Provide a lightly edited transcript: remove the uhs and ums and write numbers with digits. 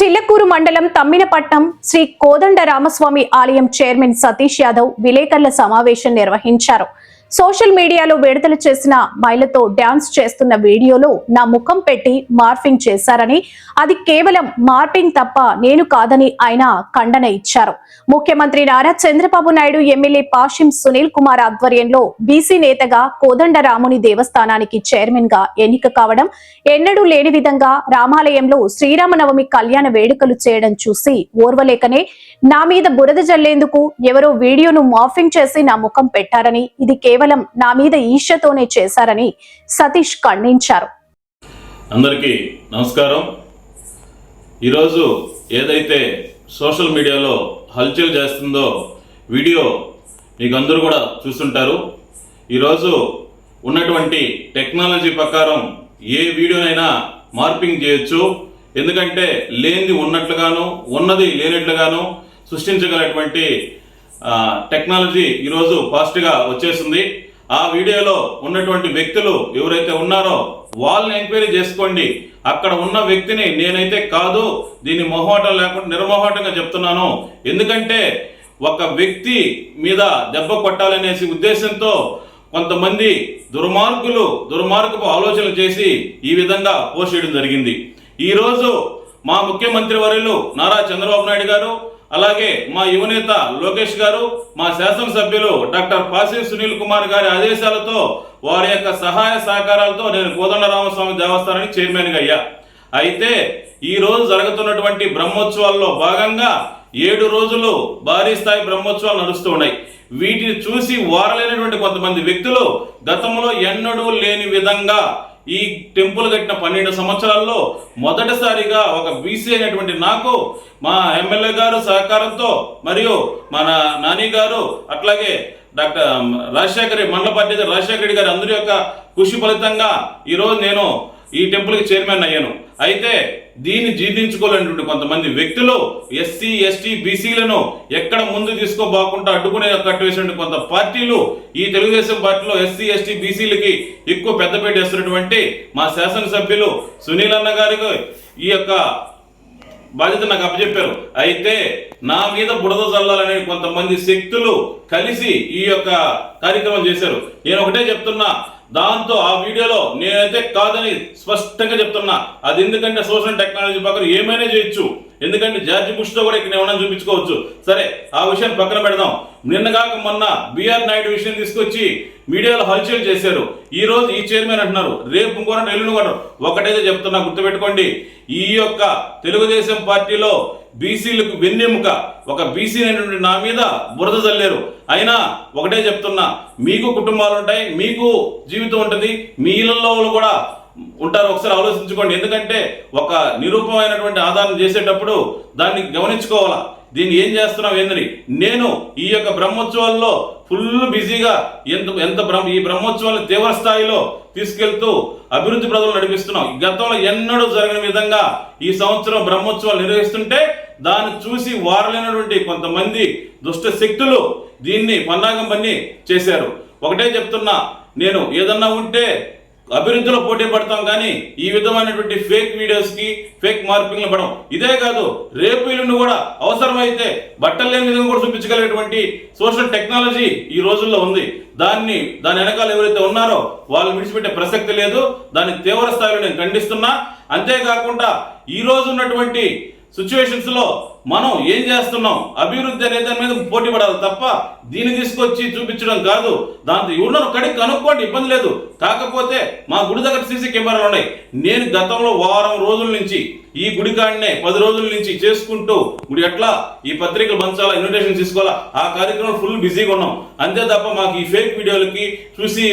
చిల్లకూరు మండలం తమ్మినపట్నం శ్రీ కోదండ రామస్వామి ఆలయం చైర్మన్ సతీష్ యాదవ్ విలేకరుల సమావేశం నిర్వహించారు. సోషల్ మీడియాలో విడుదల చేసిన మహిళతో డాన్స్ చేస్తున్న వీడియోలో నా ముఖం పెట్టి మార్ఫింగ్ చేశారని, అది కేవలం మార్పింగ్ తప్ప నేను కాదని ఆయన ఖండన ఇచ్చారు. ముఖ్యమంత్రి నారా చంద్రబాబు నాయుడు ఎమ్మెల్యే పాషిం సునీల్ కుమార్ ఆధ్వర్యంలో బీసీ నేతగా కోదండరాముని దేవస్థానానికి చైర్మన్ గా ఎన్నిక కావడం ఎన్నడూ లేని విధంగా రామాలయంలో శ్రీరామనవమి కళ్యాణ వేడుకలు చేయడం చూసి ఓర్వలేకనే నా మీద బురద జల్లేందుకు ఎవరో వీడియోను మార్ఫింగ్ చేసి నా ముఖం పెట్టారని, ఇది కేవలం నా మీద ఈర్ష్యతోనే చేశారని సతీష్ ఖండించారు. అందరికీ నమస్కారం. ఈరోజు ఏదైతే సోషల్ మీడియాలో హల్చల్ చేస్తుందో వీడియో మీకు అందరూ కూడా చూస్తుంటారు. ఈరోజు ఉన్నటువంటి టెక్నాలజీ ప్రకారం ఏ వీడియోనైనా మార్పింగ్ చేయొచ్చు. ఎందుకంటే లేనిది ఉన్నట్లుగాను ఉన్నది లేనట్లుగాను సృష్టించగలటువంటి టెక్నాలజీ ఈరోజు ఫాస్ట్గా వచ్చేసింది. ఆ వీడియోలో ఉన్నటువంటి వ్యక్తులు ఎవరైతే ఉన్నారో వాళ్ళని ఎంక్వైరీ చేసుకోండి. అక్కడ ఉన్న వ్యక్తిని నేనైతే కాదు, దీన్ని మొహమాటం లేకుండా నిర్మోహమాటంగా చెప్తున్నాను. ఎందుకంటే ఒక వ్యక్తి మీద దెబ్బ కొట్టాలనేసి ఉద్దేశంతో కొంతమంది దుర్మార్గపు ఆలోచనలు చేసి ఈ విధంగా పోస్ట్ చేయడం జరిగింది. ఈరోజు మా ముఖ్యమంత్రి వర్యులు నారా చంద్రబాబు నాయుడు గారు, అలాగే మా యువనేత లోకేష్ గారు, మా శాసనసభ్యులు డాక్టర్ పాషిం సునీల్ కుమార్ గారి ఆదేశాలతో వారి యొక్క సహాయ సహకారాలతో నేను కోదండ రామస్వామి దేవస్థానానికి చైర్మన్గా అయ్యా. అయితే ఈ రోజు జరుగుతున్నటువంటి బ్రహ్మోత్సవాల్లో భాగంగా 7 రోజులు భారీ స్థాయి బ్రహ్మోత్సవాలు నడుస్తూ ఉన్నాయి. వీటిని చూసి వారలేనటువంటి కొంతమంది వ్యక్తులు గతంలో ఎన్నడూ లేని విధంగా ఈ టెంపుల్ కట్టిన 12 సంవత్సరాల్లో మొదటిసారిగా ఒక బీసీ అయినటువంటి నాకు మా ఎమ్మెల్యే గారు సహకారంతో మరియు మన నాని గారు అట్లాగే డాక్టర్ మండల పార్టీ రాజశేఖర రెడ్డి గారు అందరి యొక్క కృషి ఫలితంగా ఈరోజు నేను ఈ టెంపుల్కి చైర్మన్ అయ్యాను. అయితే దీన్ని జీర్ణించుకోలేనటువంటి కొంతమంది వ్యక్తులు ఎస్సీ ఎస్టీ బీసీలను ఎక్కడ ముందు తీసుకోబోకుండా అడ్డుకునే కట్టువేసినటువంటి కొంత పార్టీలు ఈ తెలుగుదేశం పార్టీలో ఎస్సీ ఎస్టీ బీసీలకి ఎక్కువ పెద్దపేట వేస్తున్నటువంటి మా శాసనసభ్యులు సునీల్ అన్న గారికి ఈ యొక్క బాధ్యత నాకు అప్పచెప్పారు. అయితే నా మీద బుడద చల్లాలనే కొంతమంది శక్తులు కలిసి ఈ యొక్క కార్యక్రమం చేశారు. నేను ఒకటే చెప్తున్నా, దాంతో ఆ వీడియోలో నేనైతే కాదని స్పష్టంగా చెప్తున్నా. అది ఎందుకంటే సోషల్ టెక్నాలజీ ప్రకారం ఏమైనా చేయొచ్చు. ఎందుకంటే జార్జి బుష్తో కూడా ఇక్కడ ఏమైనా చూపించుకోవచ్చు. సరే, ఆ విషయాన్ని పక్కన పెడదాం. నిన్నగాక మొన్న బిఆర్ నాయుడు విషయం తీసుకొచ్చి మీడియాలో హల్చల్ చేశారు. ఈ రోజు ఈ చైర్మన్ అంటున్నారు, రేపు ఇంకోటి ఎల్లుండి కూడా. ఒకటైతే చెప్తున్నా, గుర్తుపెట్టుకోండి, ఈ యొక్క తెలుగుదేశం పార్టీలో బీసీలకు వెన్నెముక ఒక బీసీ అనేటువంటి నా మీద బురద చల్లారు. అయినా ఒకటే చెప్తున్నా, మీకు కుటుంబాలు ఉంటాయి, మీకు జీవితం ఉంటుంది, మీ ఇళ్లలో కూడా ఉంటారు. ఒకసారి ఆలోచించుకోండి. ఎందుకంటే ఒక నిరూపమైనటువంటి ఆధారం చేసేటప్పుడు దాన్ని గమనించుకోవాలా, దీన్ని ఏం చేస్తున్నాం ఏందని. నేను ఈ యొక్క బ్రహ్మోత్సవాల్లో ఫుల్ బిజీగా ఈ బ్రహ్మోత్సవాలను తీవ్ర స్థాయిలో తీసుకెళ్తూ అభివృద్ధి ప్రజలు నడిపిస్తున్నాం. గతంలో ఎన్నడూ జరిగిన విధంగా ఈ సంవత్సరం బ్రహ్మోత్సవాలు నిర్వహిస్తుంటే దాన్ని చూసి వారలేనటువంటి కొంతమంది దుష్ట శక్తులు దీన్ని పన్నాగం పన్ని చేశారు. ఒకటే చెప్తున్నా, నేను ఏదన్నా ఉంటే అభివృద్ధిలో పోటీ పడతాం, కానీ ఈ విధమైనటువంటి ఫేక్ వీడియోస్కి ఫేక్ మార్పింగ్లు పడడం. ఇదే కాదు, రేపు ఇల్లును కూడా అవసరమైతే బట్టలు లేని విధంగా కూడా చూపించగలిగేటువంటి సోషల్ టెక్నాలజీ ఈ రోజుల్లో ఉంది. దాని వెనకాల ఎవరైతే ఉన్నారో వాళ్ళు విడిచిపెట్టే ప్రసక్తి లేదు. దాన్ని తీవ్ర స్థాయిలో నేను ఖండిస్తున్నా. అంతేకాకుండా ఈ రోజు ఉన్నటువంటి సిచ్యువేషన్స్ లో మనం ఏం చేస్తున్నాం, అభివృద్ధి అనే దాని మీద పోటీ పడాలి తప్ప దీన్ని తీసుకొచ్చి చూపించడం కాదు. దాంతో ఎవరున్నారు కడికి కనుక్కోండి, ఇబ్బంది లేదు. కాకపోతే మా గుడి దగ్గర సీసీ కెమెరాలు ఉన్నాయి. నేను గతంలో వారం రోజుల నుంచి ఈ గుడి కాడనే 10 రోజుల నుంచి చేసుకుంటూ గుడి ఎట్లా ఈ పత్రికలు పంచాలా, ఇన్విటేషన్ తీసుకోవాలా, ఆ కార్యక్రమం ఫుల్ బిజీగా ఉన్నాం. అంతే తప్ప మాకు ఈ ఫేక్ వీడియోలకి చూసి